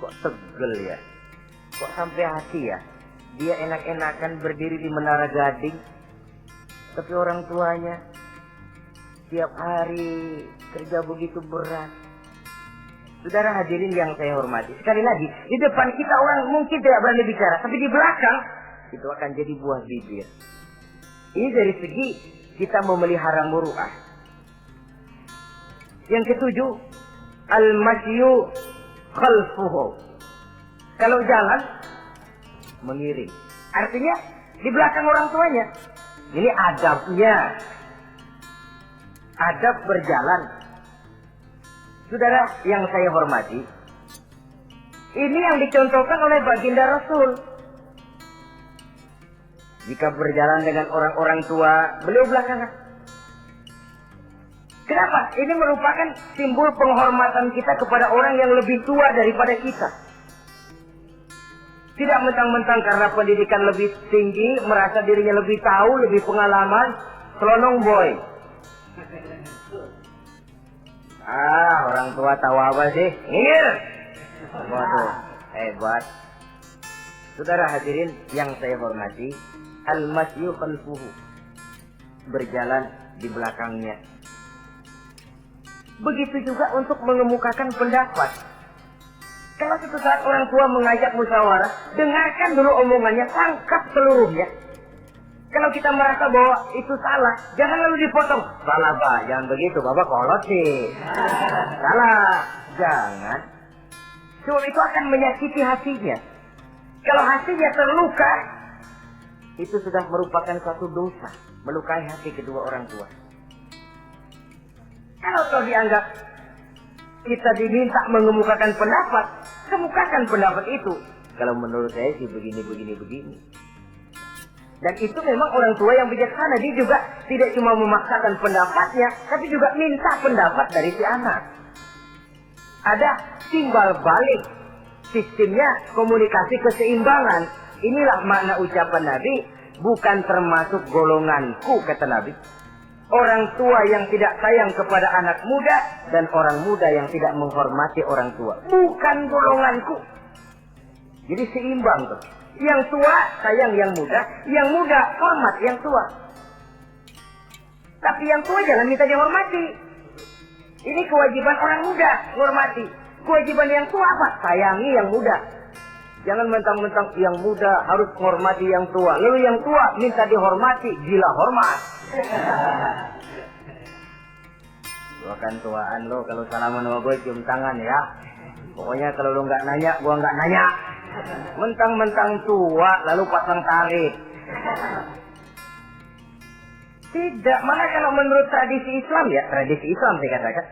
kok tegel ya. Kok sampai hati ya? Dia enak-enakan berdiri di Menara Gading, tapi orang tuanya tiap hari kerja begitu berat. Saudara hadirin yang saya hormati, sekali lagi, di depan kita orang mungkin tidak berani bicara, tapi di belakang itu akan jadi buah bibir. Ini dari segi kita memelihara muru'ah. Yang ketujuh, al-masyu khalfuhu. Kalau jalan, mengiring. Artinya, di belakang orang tuanya. Ini adabnya. Adab berjalan. Saudara yang saya hormati, ini yang dicontohkan oleh baginda Rasul. Jika berjalan dengan orang-orang tua, beliau belakangan. Kenapa? Ini merupakan simbol penghormatan kita kepada orang yang lebih tua daripada kita. Tidak mentang-mentang karena pendidikan lebih tinggi, merasa dirinya lebih tahu, lebih pengalaman, selonong boy. Orang tua tahu apa sih? Ngir. Waduh, hebat. Saudara hadirin yang saya hormati, al-masyu khalfuhu. Berjalan di belakangnya. Begitu juga untuk mengemukakan pendapat. Kalau suatu saat orang tua mengajak musyawarah, dengarkan dulu omongannya, tangkap seluruhnya. Kalau kita merasa bahwa itu salah, jangan lalu dipotong. Salah pak, jangan begitu, bapak kolot sih. Salah, jangan. Sebab itu akan menyakiti hatinya. Kalau hatinya terluka, itu sudah merupakan suatu dosa, melukai hati kedua orang tua. Kalau kau dianggap kita diminta mengemukakan pendapat, kemukakan pendapat itu. Kalau menurut saya sih begini. Dan itu memang orang tua yang bijaksana. Dia juga tidak cuma memaksakan pendapatnya, tapi juga minta pendapat dari si anak. Ada timbal balik. Sistemnya komunikasi keseimbangan. Inilah makna ucapan Nabi, bukan termasuk golonganku, kata Nabi. Orang tua yang tidak sayang kepada anak muda dan orang muda yang tidak menghormati orang tua. Bukan golonganku. Jadi seimbang tuh. Yang tua sayang yang muda hormat yang tua. Tapi yang tua jangan minta dihormati. Ini kewajiban orang muda, hormati. Kewajiban yang tua apa? Sayangi yang muda. Jangan mentang-mentang yang muda harus menghormati yang tua. Lalu yang tua minta dihormati, gila hormat. Gua kan tuaan lo, kalau salaman sama gue cium tangan ya. Pokoknya kalau lo nggak nanya, gua nggak nanya. Mentang-mentang tua lalu pasang tarik. Tidak, malah kalau menurut tradisi Islam ya, tradisi Islam saya katakan,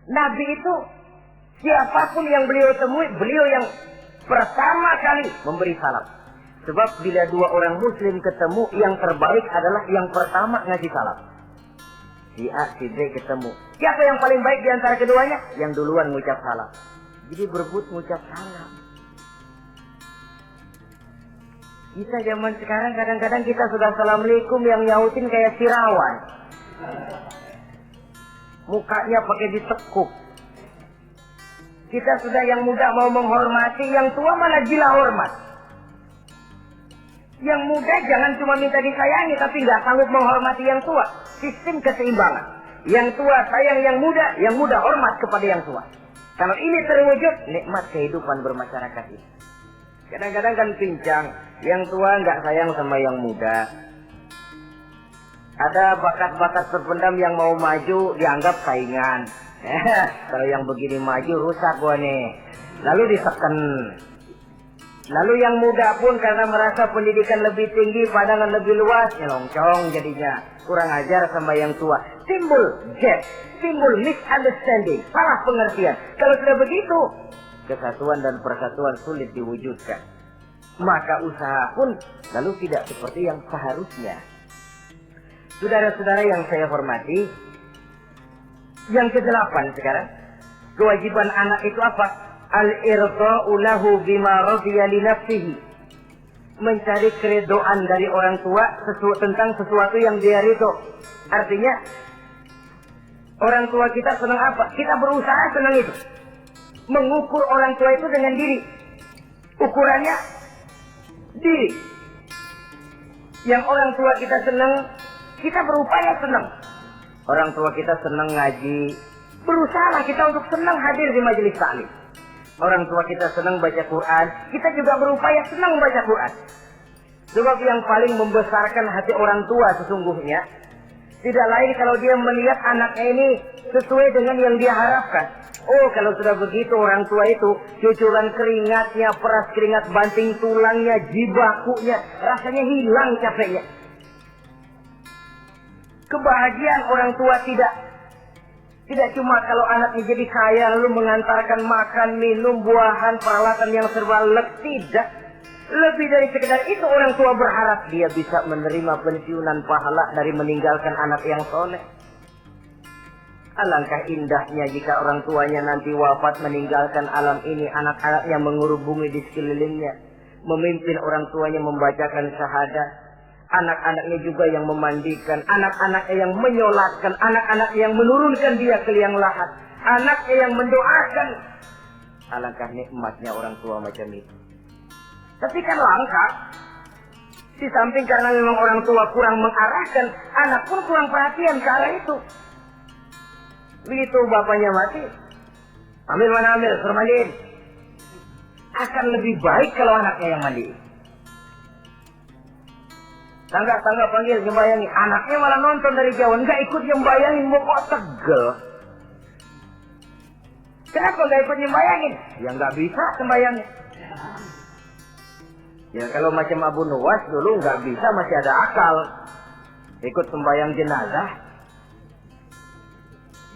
Nabi itu siapapun yang beliau temui, beliau yang pertama kali memberi salam. Sebab bila dua orang muslim ketemu, yang terbaik adalah yang pertama ngasih salam. Si A, si B ketemu. Siapa yang paling baik di antara keduanya? Yang duluan ngucap salam. Jadi berebut ngucap salam. Kita zaman sekarang kadang-kadang kita sudah assalamualaikum yang nyautin kayak sirawan. Mukanya pakai ditekuk. Kita sudah yang muda mau menghormati, yang tua malah gila hormat. Yang muda jangan cuma minta disayangi, tapi nggak sanggup menghormati yang tua. Sistem keseimbangan. Yang tua sayang yang muda hormat kepada yang tua. Kalau ini terwujud, nikmat kehidupan bermasyarakat ini. Kadang-kadang kan pincang, yang tua nggak sayang sama yang muda. Ada bakat-bakat terpendam yang mau maju dianggap saingan. Kalau yang begini maju rusak gua nih. Lalu diseken. Lalu yang muda pun karena merasa pendidikan lebih tinggi, pandangan lebih luas, nyelongcong jadinya. Kurang ajar sama yang tua. Timbul gap, timbul misunderstanding, salah pengertian. Kalau sudah begitu, kesatuan dan persatuan sulit diwujudkan. Maka usaha pun lalu tidak seperti yang seharusnya. Saudara-saudara yang saya hormati, yang ke-8 sekarang, kewajiban anak itu apa? Al-irda'u lahu bima radiya li nafsihi. Mencari keredoan dari orang tua tentang sesuatu yang dia ridho. Artinya, orang tua kita senang apa? Kita berusaha senang itu. Mengukur orang tua itu dengan diri. Ukurannya diri. Yang orang tua kita senang, kita berupaya senang. Orang tua kita senang ngaji, berusaha kita untuk senang hadir di majelis taklim. Orang tua kita senang baca Quran, kita juga berupaya senang baca Quran. Sebab yang paling membesarkan hati orang tua sesungguhnya tidak lain kalau dia melihat anaknya ini sesuai dengan yang dia harapkan. Oh, kalau sudah begitu orang tua itu cucuran keringatnya, peras keringat banting tulangnya, jibakunya, rasanya hilang capeknya. Kebahagiaan orang tua tidak cuma kalau anaknya jadi kaya lalu mengantarkan makan, minum, buahan, peralatan yang serba lengkap, tidak. Lebih dari sekedar itu orang tua berharap dia bisa menerima pensiunan pahala dari meninggalkan anak yang soleh. Alangkah indahnya jika orang tuanya nanti wafat meninggalkan alam ini, anak-anaknya mengurubungi di sekelilingnya, memimpin orang tuanya membacakan syahadat. Anak-anaknya juga yang memandikan, anak-anaknya yang menyolatkan, anak-anaknya yang menurunkan dia ke liang lahat, anaknya yang mendoakan. Alangkah nikmatnya orang tua macam itu. Tapi kan langka. Di samping karena memang orang tua kurang mengarahkan, anak pun kurang perhatian ke arah itu. Begitu bapaknya mati, ambil mana ambil, suruh mandiin. Akan lebih baik kalau anaknya yang mandiin. Tangga-tangga panggil jembayangi, anaknya malah nonton dari jauh, nggak ikut jembayangin, mau kok tegel. Kenapa nggak ikut jembayangin? Ya nggak bisa jembayangin. Ya kalau macam Abu Nuwas dulu nggak bisa, masih ada akal. Ikut sembahyang jenazah.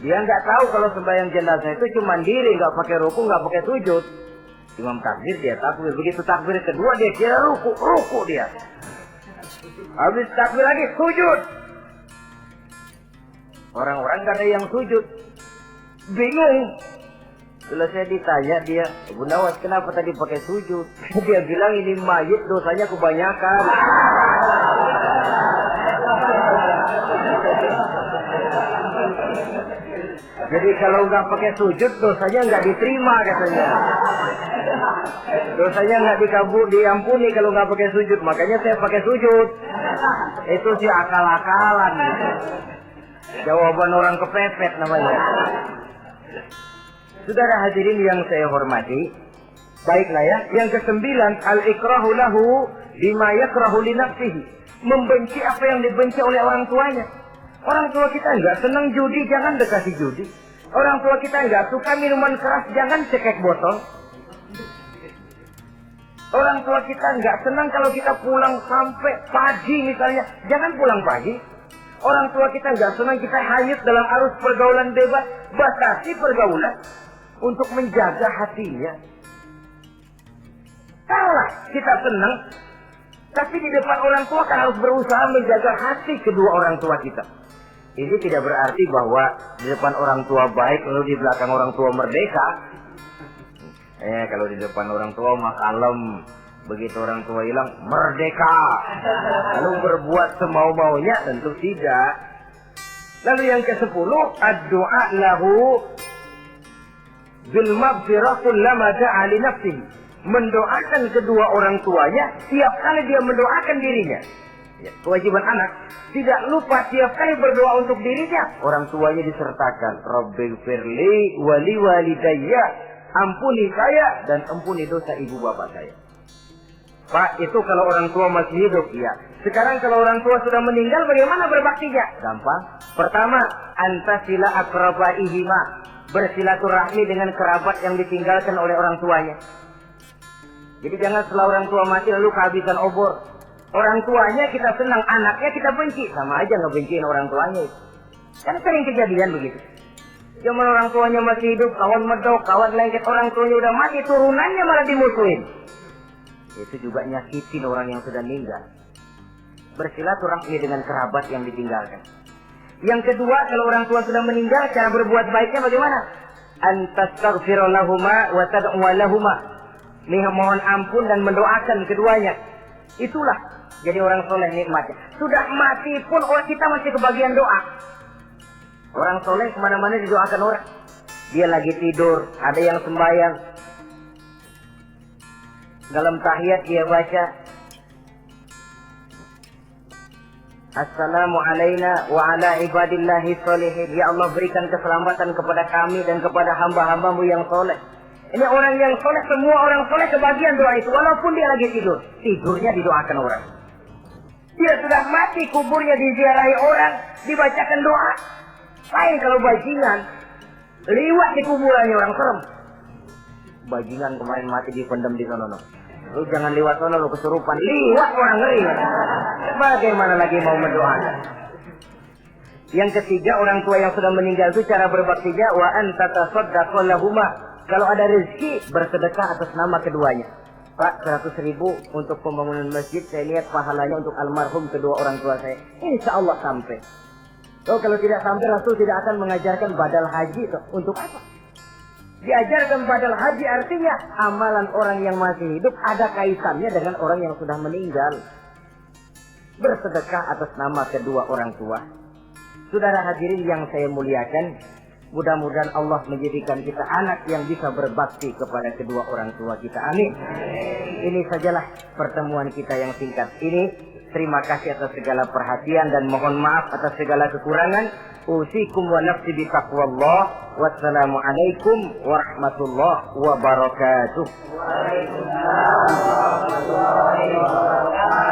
Dia nggak tahu kalau sembahyang jenazah itu cuma diri, nggak pakai ruku, nggak pakai sujud. Imam takbir dia takbir, begitu takbir kedua dia kira ruku dia. Habis takbir lagi sujud. Orang-orang gak ada yang sujud. Bingung. Selesai ditanya dia, Abu Nawas kenapa tadi pakai sujud? Dia bilang ini mayit dosanya kebanyakan. Jadi kalau nggak pakai sujud dosanya nggak diterima katanya. Dosanya nggak diampuni kalau nggak pakai sujud. Makanya saya pakai sujud. Itu sih akal-akalan. Jawaban orang kepepet namanya. Saudara hadirin yang saya hormati, baiklah ya. Yang ke-9, al-ikrahu lahu bima yakrahu li nafsihi. Membenci apa yang dibenci oleh orang tuanya. Orang tua kita nggak senang judi, jangan dekati judi. Orang tua kita nggak suka minuman keras, jangan cekek botol. Orang tua kita nggak senang kalau kita pulang sampai pagi misalnya, jangan pulang pagi. Orang tua kita nggak senang kita hanyut dalam arus pergaulan bebas, batasi pergaulan untuk menjaga hatinya. Kalau kita senang, tapi di depan orang tua kan harus berusaha menjaga hati kedua orang tua kita. Ini tidak berarti bahwa di depan orang tua baik lalu di belakang orang tua merdeka. Kalau di depan orang tua mah kalem, begitu orang tua hilang merdeka. Lalu berbuat semau-maunya, tentu tidak. Lalu yang ke-10, ad-du'a lahu bil maghfirah kullama da'a li nafsihi. Mendoakan kedua orang tuanya tiap kali dia mendoakan dirinya. Ya, kewajiban anak tidak lupa tiap kali berdoa untuk dirinya. Orang tuanya disertakan. Rabbighfirli wali walidayya. Ampuni saya dan ampuni dosa ibu bapak saya. Pak, itu kalau orang tua masih hidup, ya. Sekarang kalau orang tua sudah meninggal, bagaimana berbaktinya? Gampang. Pertama, antasila akrabaihima. Bersilaturahmi dengan kerabat yang ditinggalkan oleh orang tuanya. Jadi jangan setelah orang tua mati lalu kehabisan obor. Orang tuanya kita senang, anaknya kita benci. Sama aja ngebenciin orang tuanya. Kan sering kejadian begitu. Zaman orang tuanya masih hidup, kawan medok, kawan lengket, orang tuanya udah mati, turunannya malah dimusuhin. Itu juga nyakitin orang yang sudah meninggal. Bersilaturahmi dengan kerabat yang ditinggalkan. Yang kedua, kalau orang tua sudah meninggal, cara berbuat baiknya bagaimana? Antastaghfira lahuma wa tad'u lahuma. Mohon ampun dan mendoakan keduanya. Itulah jadi orang soleh nikmatnya. Sudah mati pun orang kita masih kebagian doa. Orang soleh kemana-mana didoakan orang. Dia lagi tidur, ada yang sembahyang. Dalam tahiyat dia baca, Assalamu alaina wa ala ibadillahi sholihin. Ya Allah, berikan keselamatan kepada kami dan kepada hamba-hambamu yang soleh. Ini orang yang soleh, semua orang soleh kebagian doa itu. Walaupun dia lagi tidur, tidurnya didoakan orang. Dia sudah mati, kuburnya diziarahi orang, dibacakan doa. Lain kalau bajingan, liwat di kuburannya orang serem. Bajingan kemarin mati dipendam di sono. Lu jangan lewat sono, lu kesurupan. Liwat orang ngeri. Bagaimana lagi mau mendoakan? Yang ketiga, orang tua yang sudah meninggal itu cara berbaktinya wa anta tasaddaqu lahuma. Kalau ada rezeki, bersedekah atas nama keduanya. Pak, 100.000 untuk pembangunan masjid, saya lihat pahalanya untuk almarhum kedua orang tua saya. Insya Allah sampai. Oh, kalau tidak sampai, Rasul tidak akan mengajarkan badal haji. Untuk apa? Diajarkan badal haji artinya amalan orang yang masih hidup ada kaitannya dengan orang yang sudah meninggal. Bersedekah atas nama kedua orang tua. Saudara hadirin yang saya muliakan, mudah-mudahan Allah menjadikan kita anak yang bisa berbakti kepada kedua orang tua kita. Amin. Ini sajalah pertemuan kita yang singkat ini. Terima kasih atas segala perhatian dan mohon maaf atas segala kekurangan. Usikum wa nafsi bi taqwallah. Wassalamualaikum warahmatullahi wabarakatuh. Waalaikumsalam warahmatullahi wabarakatuh.